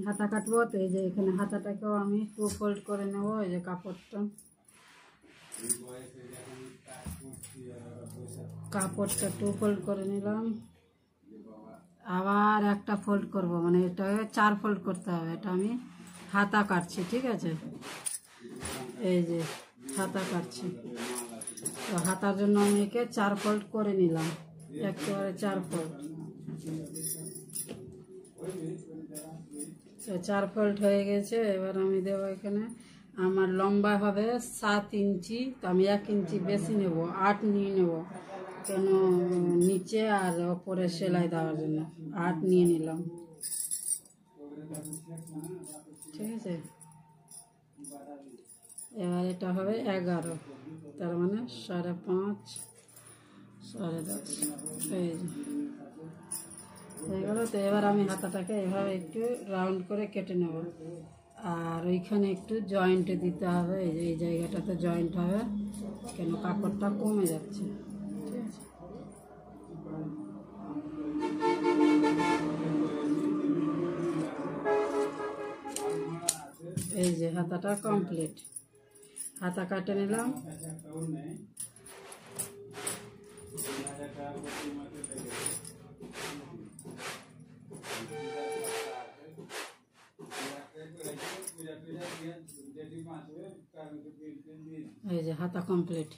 হাতা কাটবো তো এই যে এখানে হাতাটাকেও আমি 2 ফোল্ড করে নেব। এই যে কাপড়টা 2 ফোল্ড করে নিলাম। আবার একটা ফোল্ড করব, মানে এটা 4 ফোল্ড করতে হবে। এটা আমি হাতা কাটছি, ঠিক আছে? এই যে হাতা কাটছি, তো হাতার জন্য আমি একে 4 ফোল্ড করে নিলাম, একেবারে 4 ফোল্ড। 4 ফোল্ড হয়ে গেছে। এবার আমি দেবো এখানে, আমার লম্বা হবে 7 ইঞ্চি, তো আমি 1 ইঞ্চি বেশি নেব, 8 নিয়ে নেব, কেন নিচে আর ওপরে সেলাই দেওয়ার জন্য 8 নিয়ে নিলাম, ঠিক আছে? এবার এটা হবে 11, তার মানে 5.5 10.5 এই হয়ে গেল। তো এবার আমি হাতাটাকে এভাবে একটু রাউন্ড করে কেটে নেব, আর ওইখানে একটু জয়েন্ট দিতে হবে। এই যে এই জায়গাটাতে জয়েন্ট হবে, কেন কাপড়টা কমে যাচ্ছে, ঠিক আছে? এই যে হাতাটা কমপ্লিট, হাতা কাটে নিলাম। এই যে হাতা কমপ্লিট।